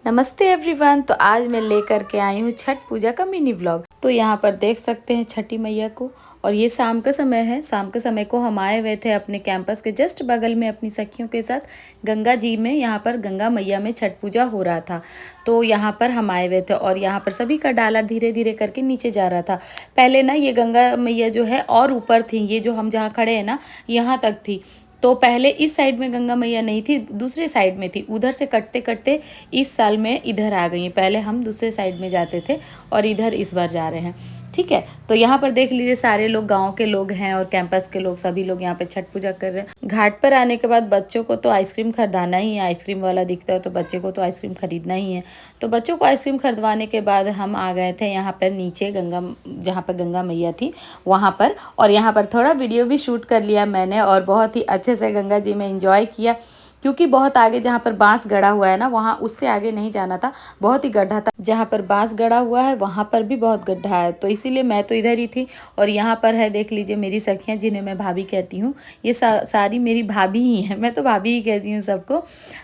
नमस्ते एवरीवन। तो आज मैं लेकर के आई हूँ छठ पूजा का मिनी व्लॉग। तो यहाँ पर देख सकते हैं छठी मैया को, और ये शाम का समय है। शाम के समय को हम आए हुए थे अपने कैंपस के जस्ट बगल में अपनी सखियों के साथ गंगा जी में। यहाँ पर गंगा मैया में छठ पूजा हो रहा था, तो यहाँ पर हम आए हुए थे और यहाँ पर सभी का डाला धीरे धीरे करके नीचे जा रहा था। पहले ना ये गंगा मैया जो है और ऊपर थी, ये जो हम जहाँ खड़े हैं ना यहाँ तक थी। तो पहले इस साइड में गंगा मैया नहीं थी, दूसरे साइड में थी। उधर से कटते कटते इस साल में इधर आ गई। पहले हम दूसरे साइड में जाते थे और इधर इस बार जा रहे हैं। ठीक है, तो यहाँ पर देख लीजिए सारे लोग गांव के लोग हैं और कैंपस के लोग, सभी लोग यहाँ पे छठ पूजा कर रहे हैं। घाट पर आने के बाद बच्चों को तो आइसक्रीम खरीदाना ही है। आइसक्रीम वाला दिखता है तो बच्चे को तो आइसक्रीम खरीदना ही है। तो बच्चों को आइसक्रीम खरीदवाने के बाद हम आ गए थे यहाँ पर नीचे गंगा, जहाँ पर गंगा मैया थी वहाँ पर। और यहाँ पर थोड़ा वीडियो भी शूट कर लिया मैंने और बहुत ही अच्छे से गंगा जी में एंजॉय किया, क्योंकि बहुत आगे जहाँ पर बांस गड़ा हुआ है ना, वहाँ उससे आगे नहीं जाना था, बहुत ही गड्ढा था। जहाँ पर बांस गड़ा हुआ है वहाँ पर भी बहुत गड्ढा है, तो इसीलिए मैं तो इधर ही थी। और यहाँ पर है, देख लीजिए मेरी सखियाँ जिन्हें मैं भाभी कहती हूँ, ये सारी मेरी भाभी ही हैं। मैं तो भाभी ही कहती हूँ सबको।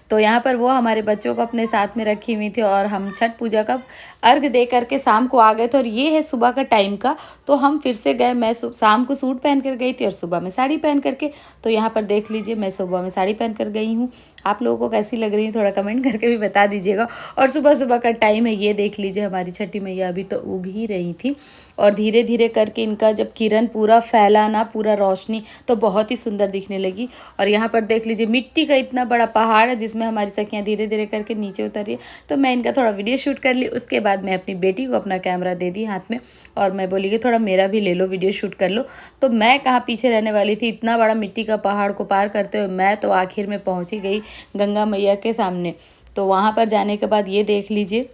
तो यहाँ पर वो हमारे बच्चों को अपने साथ में रखी हुई थी और हम छठ पूजा का अर्घ दे करके शाम को आ गए थे। और ये है सुबह का टाइम का, तो हम फिर से गए। मैं शाम को सूट पहन कर गई थी और सुबह में साड़ी पहन करके। तो यहाँ पर देख लीजिए मैं सुबह में साड़ी पहन कर गई हूँ। आप लोगों को कैसी लग रही है थोड़ा कमेंट करके भी बता दीजिएगा। और सुबह सुबह का टाइम है, ये देख लीजिए हमारी छठी मैया अभी तो उग ही रही थी। और धीरे धीरे करके इनका जब किरण पूरा फैला ना, पूरा रोशनी, तो बहुत ही सुंदर दिखने लगी। और यहाँ पर देख लीजिए मिट्टी का इतना बड़ा पहाड़ है जिसमें हमारी सखियाँ धीरे धीरे करके नीचे उतर रही है। तो मैं इनका थोड़ा वीडियो शूट कर ली। उसके बाद मैं अपनी बेटी को अपना कैमरा दे दी हाथ में और मैं बोली कि थोड़ा मेरा भी ले लो, वीडियो शूट कर लो। तो मैं कहाँ पीछे रहने वाली थी, इतना बड़ा मिट्टी का पहाड़ को पार करते हुए मैं तो आखिर में पहुँच ही गई गंगा मैया के सामने। तो वहाँ पर जाने के बाद ये देख लीजिए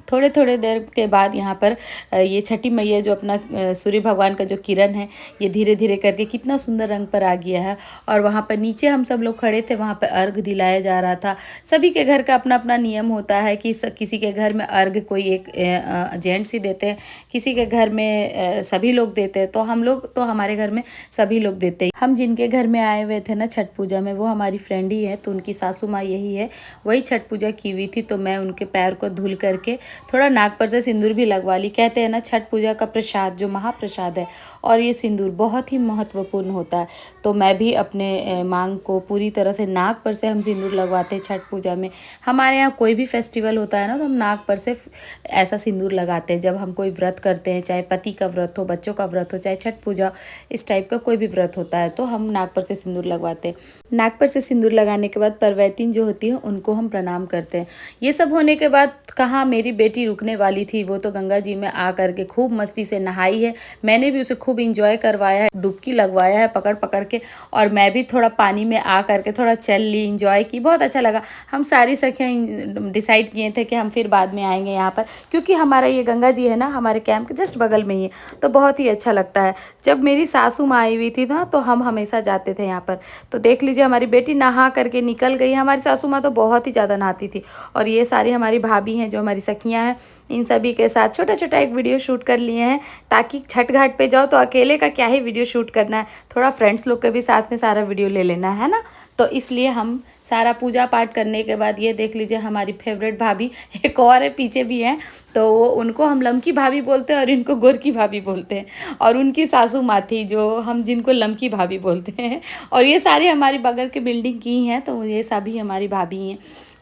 थोड़े थोड़े देर के बाद यहाँ पर ये छठी मैया जो अपना सूर्य भगवान का जो किरण है, ये धीरे धीरे करके कितना सुंदर रंग पर आ गया है। और वहाँ पर नीचे हम सब लोग खड़े थे, वहाँ पर अर्घ दिलाया जा रहा था। सभी के घर का अपना अपना नियम होता है कि किसी के घर में अर्घ कोई एक जेंट्स ही देते हैं, किसी के घर में सभी लोग देते हैं। तो हम लोग तो हमारे घर में सभी लोग देते हैं। हम जिनके घर में आए हुए थे ना छठ पूजा में, वो हमारी फ्रेंड ही है, तो उनकी सासू माँ यही है, वही छठ पूजा की हुई थी। तो मैं उनके पैर को धुल करके थोड़ा नाक पर से सिंदूर भी लगवा ली। कहते हैं ना छठ पूजा का प्रसाद जो महाप्रसाद है, और ये सिंदूर बहुत ही महत्वपूर्ण होता है। तो मैं भी अपने मांग को पूरी तरह से नाक पर से हम सिंदूर लगवाते हैं छठ पूजा में। हमारे यहाँ कोई भी फेस्टिवल होता है ना, तो हम नाक पर से ऐसा सिंदूर लगाते हैं जब हम कोई व्रत करते हैं, चाहे पति का व्रत हो, बच्चों का व्रत हो, चाहे छठ पूजा इस टाइप का कोई भी व्रत होता है, तो हम नाक पर से सिंदूर लगवाते हैं। नाक पर से सिंदूर लगाने के बाद परवैतीन जो होती है उनको हम प्रणाम करते हैं। ये सब होने के बाद कहाँ मेरी बेटी रुकने वाली थी, वो तो गंगा जी में आ करके खूब मस्ती से नहाई है। मैंने भी उसे खूब इंजॉय करवाया है, डुबकी लगवाया है पकड़ पकड़ के। और मैं भी थोड़ा पानी में आ करके थोड़ा चल ली, इंजॉय की, बहुत अच्छा लगा। हम सारी सखियाँ डिसाइड किए थे कि हम फिर बाद में आएंगे यहाँ पर, क्योंकि हमारा ये गंगा जी है ना हमारे कैंप के जस्ट बगल में ही है, तो बहुत ही अच्छा लगता है। जब मेरी सासू माँ आई हुई थी ना, तो हम हमेशा जाते थे यहाँ पर। तो देख लीजिए हमारी बेटी नहा करके निकल गई। हमारी सासू माँ तो बहुत ही ज़्यादा नहाती थी। और ये सारी हमारी भाभी हैं जो हमारी सखियाँ हैं, इन सभी के साथ छोटा छोटा एक वीडियो शूट कर लिए हैं, ताकि छठ घाट पे जाओ तो अकेले का क्या ही वीडियो शूट करना है, थोड़ा फ्रेंड्स लोग के भी साथ में सारा वीडियो ले लेना है ना। तो इसलिए हम सारा पूजा पाठ करने के बाद ये देख लीजिए हमारी फेवरेट भाभी एक और है, पीछे भी हैं, तो वो उनको हम लमकी भाभी बोलते हैं और इनको गोरकी भाभी बोलते हैं। और उनकी सासू माँ थी जो हम जिनको लमकी भाभी बोलते हैं। और ये सारी हमारी बगल के बिल्डिंग की हैं, तो ये सभी हमारी भाभी हैं।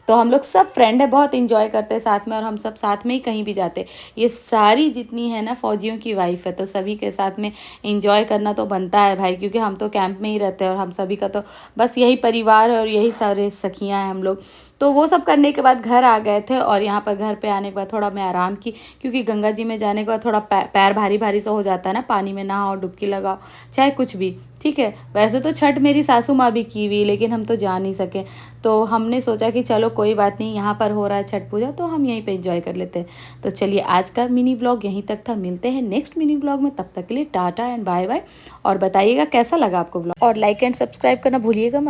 तो हम लोग सब फ्रेंड है, बहुत इंजॉय करते हैं साथ में, और हम सब साथ में ही कहीं भी जाते। ये सारी जितनी है ना फौजियों की वाइफ है, तो सभी के साथ में इंजॉय करना तो बनता है भाई, क्योंकि हम तो कैंप में ही रहते हैं और हम सभी का तो बस यही परिवार है और यही सारे सखियाँ हैं हम लोग। तो वो सब करने के बाद घर आ गए थे। और यहाँ पर घर पे आने के बाद थोड़ा मैं आराम की, क्योंकि गंगा जी में जाने के बाद थोड़ा पैर भारी भारी सा हो जाता है ना, पानी में नहाओ, डुबकी लगाओ, चाहे कुछ भी। ठीक है, वैसे तो छठ मेरी सासू माँ भी की हुई, लेकिन हम तो जा नहीं सके। तो हमने सोचा कि चलो कोई बात नहीं, यहाँ पर हो रहा है छठ पूजा तो हम यहीं पे एंजॉय कर लेते हैं। तो चलिए आज का मिनी व्लॉग यहीं तक था, मिलते हैं नेक्स्ट मिनी व्लॉग में। तब तक के लिए टाटा एंड बाय बाय। और बताइएगा कैसा लगा आपको व्लॉग, और लाइक एंड सब्सक्राइब करना भूलिएगा मत।